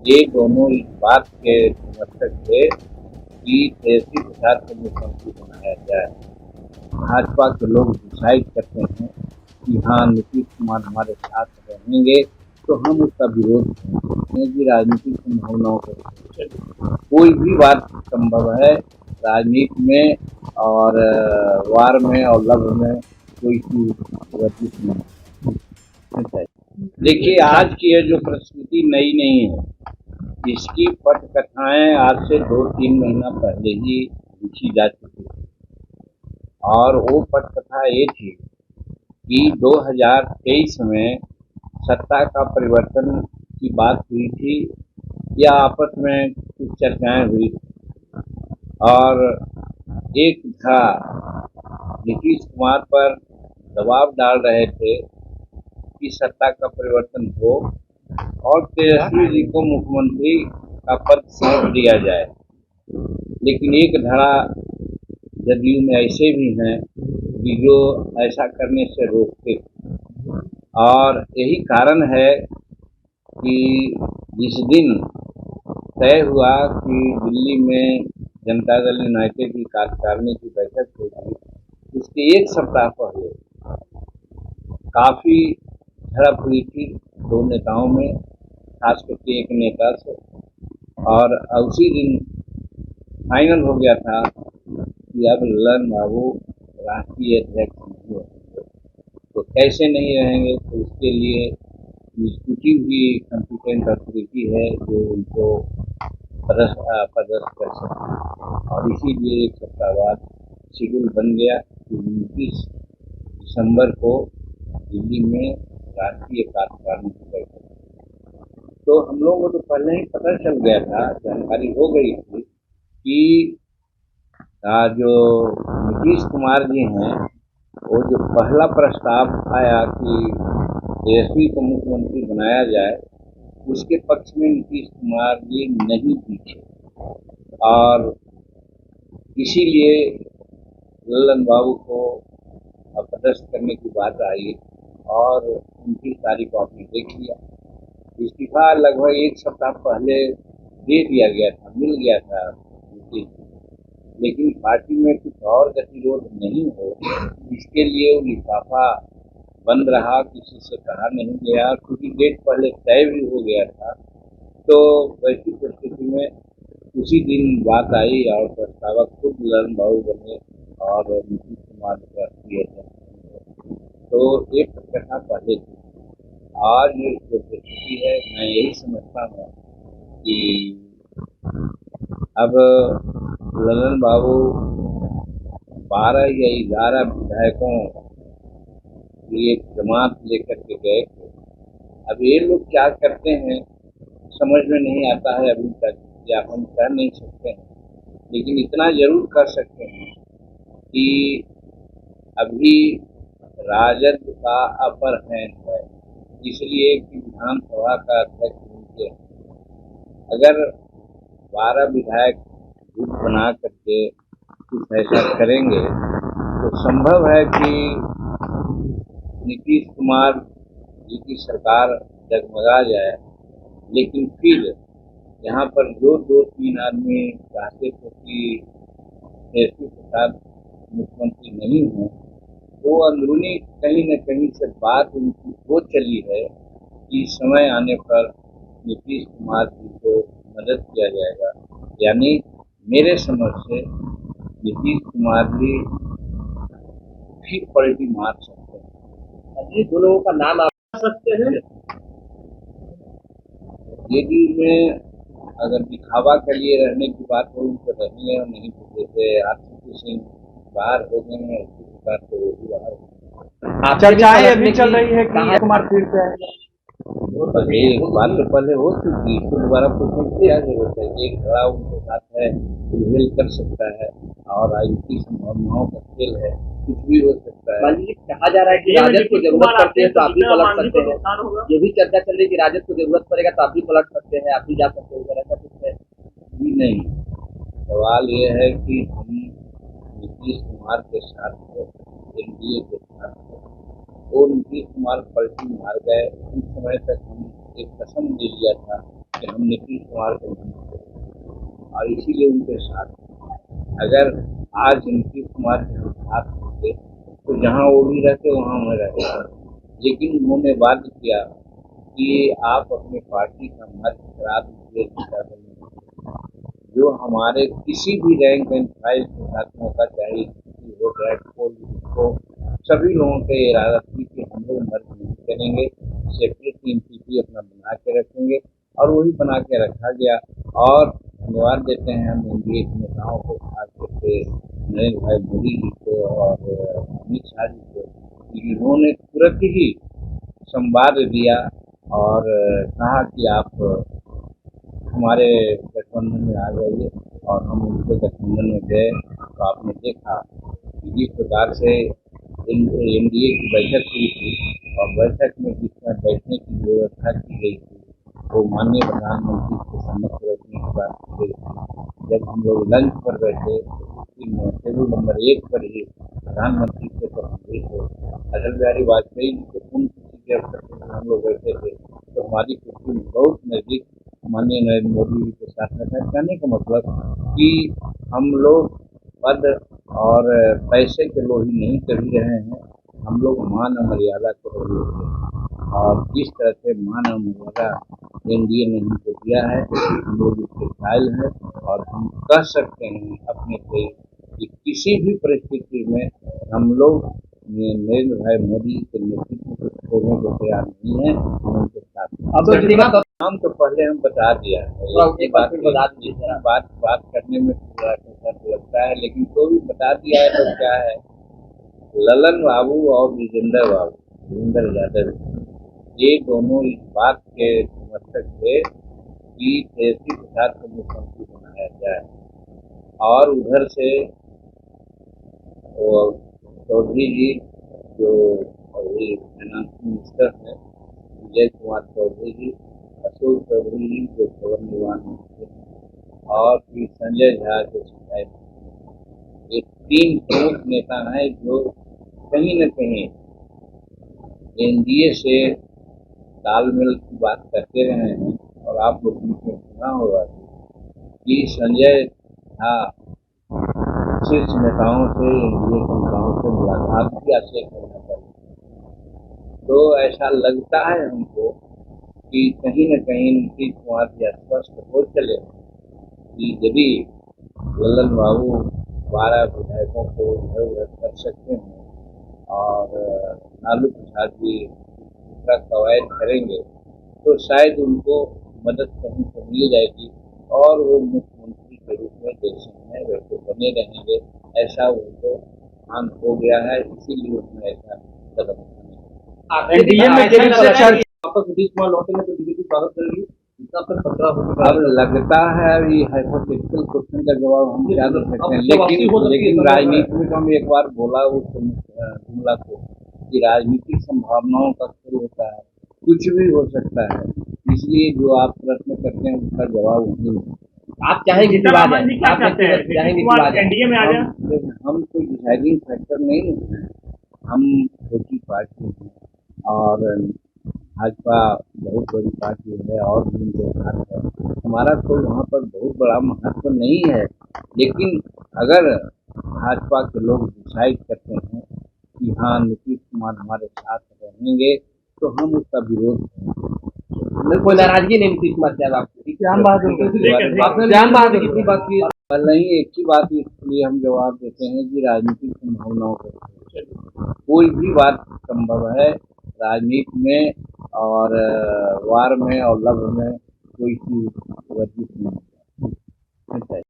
ये दोनों इस बात के समर्थक थे कि तेजस्वी प्रसाद को मुख्यमंत्री बनाया जाए। भाजपा के लोग डिसाइड करते हैं कि हाँ, नीतीश कुमार हमारे साथ रहेंगे तो हम उसका विरोध करेंगे कि राजनीतिक संभावनाओं को कोई भी बात संभव है राजनीति में, और वार में और लव में कोई चीज वर्जित नहीं है। देखिए, आज की ये जो प्रस्तुति नई नहीं है, इसकी पटकथाएं आज से 2-3 महीना पहले ही लिखी जा चुकी थी। और वो पटकथा ये थी कि 2023 में सत्ता का परिवर्तन की बात हुई थी या आपस में कुछ चर्चाएं हुई थी, और एक था नीतीश कुमार पर दबाव डाल रहे थे कि सत्ता का परिवर्तन हो और तेजस्वी जी को मुख्यमंत्री का पद सौंप दिया जाए। लेकिन एक धड़ा जदयू में ऐसे भी हैं कि जो ऐसा करने से रोकते, और यही कारण है कि जिस दिन तय हुआ कि दिल्ली में जनता दल यूनाइटेड की कार्यकारिणी की बैठक होगी, उसके एक सप्ताह पहले काफी झड़प हुई थी दो नेताओं में, खास करके एक नेता से। और उसी दिन फाइनल हो गया था कि अब ललन बाबू राष्ट्रीय अध्यक्ष नहीं रहेंगे। तो कैसे नहीं रहेंगे, तो उसके लिए टूटी हुई कॉम्पिटेंट अथॉरिटी है जो उनको पदस्थ कर सकती है। और इसीलिए एक सप्ताह बाद शेड्यूल बन गया कि 29 दिसंबर को दिल्ली में राष्ट्रीय कार्यकारिणी की बैठक। तो हम लोगों को तो पहले ही पता चल गया था, जानकारी हो गई थी कि जो नीतीश कुमार जी हैं, वो जो पहला प्रस्ताव आया कि तेजस्वी को मुख्यमंत्री बनाया जाए, उसके पक्ष में नीतीश कुमार जी नहीं पीछे, और इसीलिए ललन बाबू को अपदस्थ करने की बात आई और 29 तारीख को आपने देख लिया। इस्तीफा लगभग एक सप्ताह पहले दे दिया गया था, मिल गया था, लेकिन पार्टी में कुछ और गतिरोध नहीं हो, इसके लिए वो लिफाफा बंद रहा, किसी से कहा नहीं गया, क्योंकि डेट पहले तय भी हो गया था। तो वैसी परिस्थिति में उसी दिन बात आई और प्रस्तावक खुद ललन बाबू बने और नीतीश कुमार राष्ट्रीय अध्यक्ष। तो एक घटना पहले थी। आज जो परिस्थिति है, मैं यही समझता हूँ कि अब ललन बाबू 12 या 11 विधायकों की एक जमात लेकर के गए थे। अब ये लोग क्या करते हैं समझ में नहीं आता है अभी तक, या हम कह नहीं सकते हैं, लेकिन इतना जरूर कर सकते हैं कि अभी राजद का अपर हैंड है, इसलिए कि विधानसभा का अध्यक्ष उनके हैं। अगर 12 विधायक गुट बना करके कुछ ऐसा करेंगे तो संभव है कि नीतीश कुमार जी की सरकार डगमगा जाए। लेकिन फिर यहाँ पर जो 2-3 आदमी चाहते थे कि तेजस्वी प्रसाद मुख्यमंत्री नहीं हो, वो अंदरूनी कहीं न कहीं से बात उनकी हो चली है कि समय आने पर नीतीश कुमार जी को मदद किया जाएगा। यानी मेरे समझ से नीतीश कुमार जी फिर पलटी मार सकते हैं। ये दो लोगों का नाम आप सकते हैं। यदि में अगर दिखावा के लिए रहने की बात हो तो रहेंगे, और नहीं तो जैसे आरसीपी सिंह बाहर हो गए हैं उसी प्रकार से वो भी बाहर। चर्चाएं अभी चल रही है कि कुमार फिर से आएंगे। एक बात तो पहले हो चुकी, इसको दोबारा पूछने की क्या जरूरत है। एक खड़ा उनके साथ है, फुलफिल कर सकता है, और राजनीतिक संभावनाओं का खेल है, कुछ भी हो सकता है। कहा जा रहा है कि राजद को जरूरत पड़ती है तो आप भी पलट सकते हैं। ये भी चर्चा चल रही है कि राजद को जरूरत पड़ेगा तो आप भी पलट सकते हैं, आप भी जा सकते हो, ऐसा कुछ है जी नहीं। सवाल ये है कि हम नीतीश कुमार के साथ हो, एनडीए के साथ हो, वो नीतीश कुमार पलटी मार गए। उस समय तक हम एक कसम ले लिया था कि हम नीतीश कुमार को नहीं, और इसीलिए उनके साथ। अगर आज नीतीश कुमार के हम साथ होते तो जहाँ वो भी रहते वहाँ मैं रहता, लेकिन उन्होंने वादा किया कि आप अपनी पार्टी का मत करा दीजिए जनता दल में। जो हमारे किसी भी रैंक एंड फाइल के साथ मौका चाहिए, किसी हो रेड को सभी लोगों के इरादा थी कि हम लोग मर्ज नहीं करेंगे, सेपरेट एमपीपी अपना बना के रखेंगे, और वही बना के रखा गया। और धन्यवाद देते हैं हम एनडीए के नेताओं को, खास करके नरेंद्र भाई मोदी जी को और अमित शाह जी को, कि इन्होंने तुरंत ही संवाद दिया और कहा कि आप हमारे गठबंधन में आ जाइए, और हम उनके गठबंधन में गए तो आपने देखा कि जिस प्रकार से एनडीए की बैठक हुई थी, और बैठक में जिस तरह बैठने की व्यवस्था की गई थी, वो माननीय प्रधानमंत्री के सम्मुख बैठने की बात की गई थी। जब हम लोग लंच पर बैठे तो टेबल नंबर 1 पर ही प्रधानमंत्री से तो हम भी थे, अटल बिहारी वाजपेयी जी के पुण्यतिथि के अवसर पर हम लोग बैठे थे, तो हमारी कुर्सी में बहुत नज़दीक माननीय नरेंद्र मोदी जी के साथ रहता है। कहने का मतलब कि हम लोग पद और पैसे के लोभी नहीं कभी रहे हैं, हम लोग मान और मर्यादा को रहे हैं, और जिस तरह से मान और मर्यादा एनडीए ने हमको दिया है, हम लोग इसके कायल हैं, और हम कह सकते हैं अपने से कि किसी भी परिस्थिति में हम लोग नरेंद्र भाई मोदी के नेतृत्व को छोड़ने को तैयार नहीं है, हम उनके साथ हैं। अब नाम तो पहले हम बता दिया है, एक बात फिर बता दीजिए। बात करने में थोड़ा सा लगता है, लेकिन तो भी बता दिया है तो क्या है। ललन बाबू और विजेंद्र यादव, ये दोनों इस बात के समर्थक थे कि तेजस्वी प्रसाद को मुख्यमंत्री बनाया जाए, और उधर से चौधरी जी जो अभी फाइनेंस मिनिस्टर हैं, विजय कुमार चौधरी जी, अशोक चौधरी जी जो भवन निर्माण मंत्री, और फिर संजय झा जो सिंचाई मंत्री, ये 3 प्रमुख नेता हैं जो कहीं न कहीं एनडीए से तालमेल की बात करते रहे हैं। और आप लोग में सुना होगा कि संजय झा शीर्ष नेताओं से, एनडीए के नेताओं से मुलाकात भी आज से करना चाहिए। तो ऐसा लगता है हमको कि कहीं न कहीं नीतीश कुमार जी स्पष्ट हो चले कि यदि ललन बाबू 12 विधायकों को इधर उधर कर सकते हैं, और लालू प्रसाद जी दूसरा कवायद करेंगे, तो शायद उनको मदद कहीं से मिल जाएगी, और वो मुख्यमंत्री के रूप में देश में वैसे बने रहेंगे। ऐसा उनको मान हो गया है, इसीलिए उसने ऐसा कदम वापस नीतीश कुमार लौटेंगे तो बीजेपी स्वागत करेगी, इसका फिर खतरा हो सकता है। अब लगता है अभी हाइपोथेटिकल क्वेश्चन का जवाब हम क्या दे सकते हैं, लेकिन राजनीति में हम एक बार बोला उस जुमला को कि राजनीतिक संभावनाओं का खेल होता है, कुछ भी हो सकता है, इसलिए जो आप प्रश्न करते हैं उसका जवाब नहीं है। आप चाहेंगे कि आप चाहेंगे कि एनडीए में आ जाए? हम कोई डिसाइडिंग फैक्टर नहीं है, हम छोटी पार्टी हैं, और भाजपा बहुत बड़ी पार्टी है, और भी उनके साथ है, हमारा कोई वहाँ पर बहुत बड़ा महत्व नहीं है। लेकिन अगर भाजपा के लोग डिसाइड करते हैं कि हाँ नीतीश कुमार हमारे साथ रहेंगे, तो हम उसका विरोध करेंगे। कोई नाराजगी नहीं नीतीश कुमार से आपकी? कितनी बात की नहीं, एक ही बात इसलिए हम जवाब देते हैं कि राजनीतिक संभावनाओं को कोई भी बात संभव है राजनीति में, और वार में और लव में कोई चीज वर्जित नहीं है।